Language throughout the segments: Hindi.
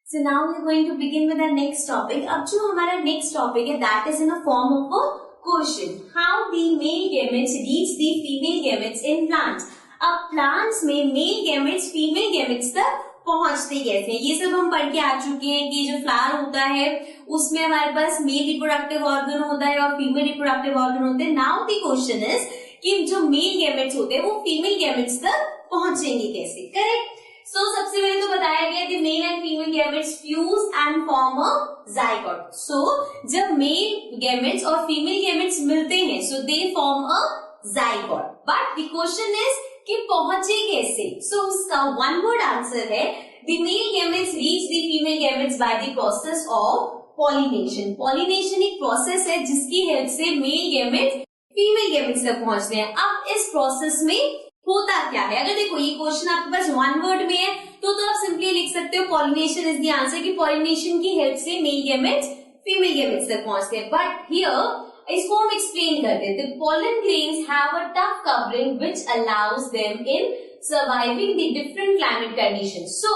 So now we're going to begin with our next topic. अब जो हमारा next topic है that is in a form of a question. How the male gametes reach the female gametes in plants? अब plants में male gametes female gametes तक पहुंचते कैसे हैं? ये सब हम पढ़ के आ चुके हैं कि जो फ्लावर होता है उसमें हमारे पास मेल रिप्रोडक्टिव ऑर्गन होता है और फीमेल रिप्रोडक्टिव ऑर्गन होते हैं. नाउ द क्वेश्चन इज कि जो मेल गैमेट्स होते हैं वो फीमेल गैमेट्स तक पहुंचेंगे कैसे? करेक्ट. सो सबसे पहले तो बताया गया कि male and female gametes fuse and form a zygote. So जब मेल गैमेट्स और फीमेल गैमेट्स मिलते हैं so they form a zygote. But the question is कि पहुंचे कैसे? सो उसका वन वर्ड आंसर है the male gametes reach the female gametes by the process of pollination. Pollination एक प्रोसेस है जिसकी हेल्प से मेल गैमेट्स फीमेल गैमेट्स तक पहुंचते हैं. अब इस प्रोसेस में होता क्या है? अगर देखो ये क्वेश्चन आपके पास वन वर्ड में है तो आप सिंपली लिख सकते हो पॉलिनेशन इज द आंसर, कि पॉलिनेशन की हेल्प से मेल गैमेट्स फीमेल गैमेट्स तक पहुंचते हैं. बट हियर इसको हम एक्सप्लेन कर देते हैं. pollen grains have a tough covering which allows them in surviving the different climate conditions. So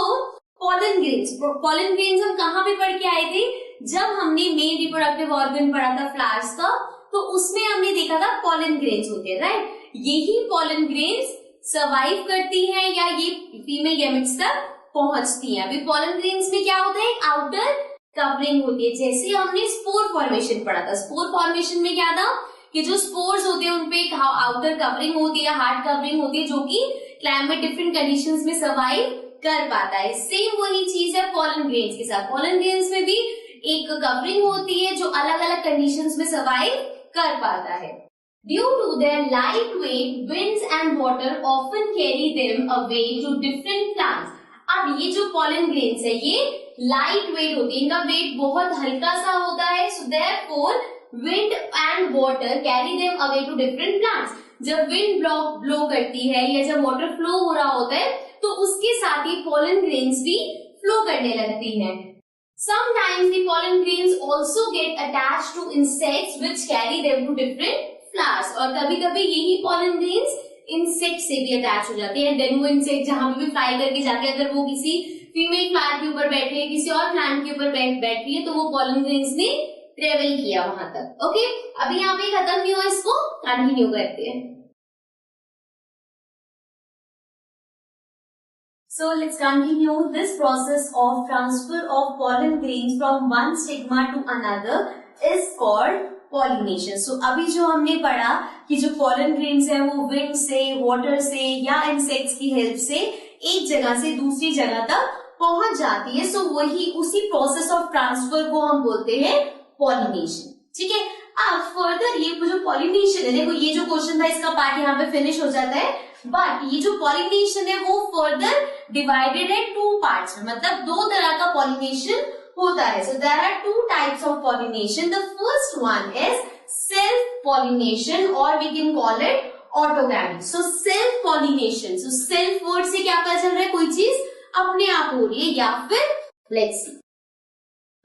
pollen grains हम कहाँ पे पढ़ के आए थे? जब हमने मेल रिप्रोडक्टिव ऑर्गन पढ़ा था फ्लावर्स का तो उसमें हमने देखा था pollen grains होते हैं, राइट? यही pollen grains सर्वाइव करती हैं या ये फीमेल गैमेट्स तक पहुंचती हैं. अभी pollen grains में क्या होता है? आउटर कवरिंग होती है. जैसे हमने स्पोर फॉर्मेशन पढ़ा था. स्पोर फॉर्मेशन में क्या था कि जो स्पोर्स होते हैं उनपे एक आउटर कवरिंग होती है, हार्ड कवरिंग होती है, जो कि क्लाइमेट डिफरेंट कंडीशंस में सर्वाइव कर पाता है. सेम वही चीज है pollen grains के साथ. pollen grains में भी एक कवरिंग होती है जो अलग अलग कंडीशंस में सर्वाइव कर पाता है. Due to their lightweight, winds and water often carry them away to different plants. अब ये जो pollen grains है ये लाइट वेट होती है, इनका वेट बहुत हल्का सा होता है. So therefore wind and water carry them away to different plants. जब wind blow करती है या जब water flow हो रहा होता है तो उसके साथ ही pollen grains भी flow करने लगती हैं. Sometimes the pollen grains also get attached to insects which carry them to different flowers. और कभी कभी यही pollen grains इंसेक्ट से भी अटैच हो जाते हैं. देन वो इंसेक्ट जहां भी फ्लाई करके जाके अगर वो किसी फीमेल फ्लावर के ऊपर बैठे हैं, किसी और प्लांट के ऊपर बैठ रही है तो वो pollen grains ने ट्रेवल किया वहां तक. ओके, अभी यहाँ पे खत्म नहीं हुआ, इसको कंटिन्यू करते हैं. So let's continue this process of transfer of pollen grains from one stigma to another is called pollination. So अभी जो हमने पढ़ा कि जो pollen grains है वो wind से, water से या insects की हेल्प से एक जगह से दूसरी जगह तक पहुंच जाती है. So वही उसी process of transfer को हम बोलते हैं pollination. ठीक है. अब फर्दर ये जो pollination है, देखो ये जो क्वेश्चन था इसका पार्ट यहाँ पे फिनिश हो जाता है. बट ये जो पॉलिनेशन है वो फर्दर डिवाइडेड है टू पार्ट्स में, मतलब दो तरह का पॉलिनेशन होता है. So there are two types of pollination. The first one is self pollination और we can call it autogamy. So self pollination, so self word से क्या पता चल रहा है? कोई चीज अपने आप हो रही है या फिर let's see.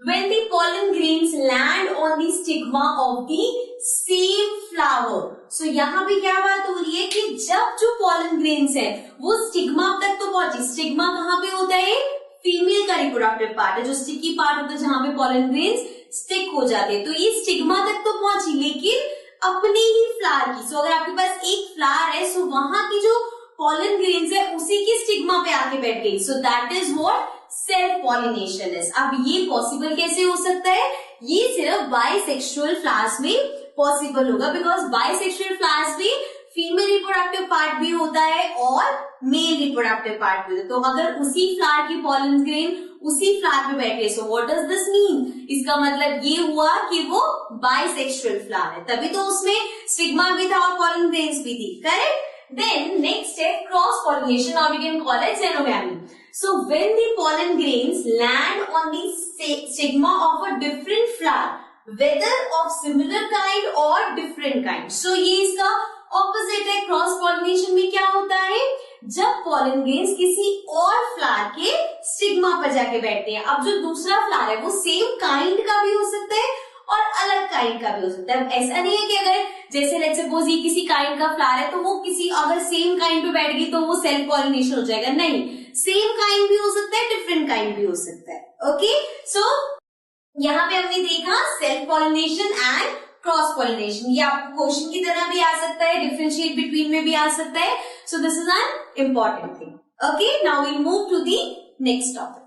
When the pollen grains land on the stigma of the same flower. So यहाँ पे क्या बात हो रही है कि जब जो pollen grains है वो स्टिग्मा तक तो पहुंची. स्टिग्मा कहाँ पे होता है? फीमेल का रिप्रोडक्टिव पार्ट है, जो स्टिकी पार्ट होता है जहाँ पे pollen grains स्टिक हो जाते हैं. तो ये स्टिग्मा तक तो पहुंची लेकिन अपनी ही फ्लावर की. सो अगर आपके पास एक फ्लावर है सो वहां की जो pollen grains है उसी की स्टिग्मा पे आके बैठ गई. So that is what self pollination is. अब ये पॉसिबल कैसे हो सकता है? ये सिर्फ बाइसेक्सुअल फ्लावर्स में पॉसिबल होगा, बिकॉज बाइसेक्सुअल फ्लावर्स में फीमेल रिप्रोडक्टिव पार्ट भी होता है और मेल रिप्रोडक्टिव पार्ट भी होता है. तो अगर उसी फ्लावर की pollen grain उसी फ्लावर पे बैठे, so what does this mean? इसका मतलब ये हुआ कि वो बाइसेक्सुअल फ्लावर है, तभी तो उसमें स्टिग्मा भी था और pollen grains भी थी. Correct. Then next step, cross pollination, or we can call it xenogamy. So when the pollen grains land on the stigma of a different flower, whether of similar kind or different kind. So ये इसका opposite है. cross pollination में क्या होता है? जब pollen grains किसी और फ्लावर के स्टिग्मा पर जाके बैठते हैं. अब जो दूसरा फ्लावर है वो सेम काइंड का भी हो सकता है और अलग काइंड का भी हो सकता है. ऐसा नहीं है कि अगर जैसे लेट्स सपोज ये किसी काइंड का फ्लावर है तो वो किसी अगर सेम काइंड पे बैठ गई तो वो सेल्फ पॉलिनेशन हो जाएगा. नहीं, सेम काइंड भी हो सकता है, डिफरेंट काइंड भी हो सकता है. ओके, सो यहाँ पे हमने देखा self pollination and cross pollination. ये आपको क्वेश्चन की तरह भी आ सकता है, डिफरेंशिएट बिटवीन में भी आ सकता है. So this is an important thing. Okay, now we move to the next topic.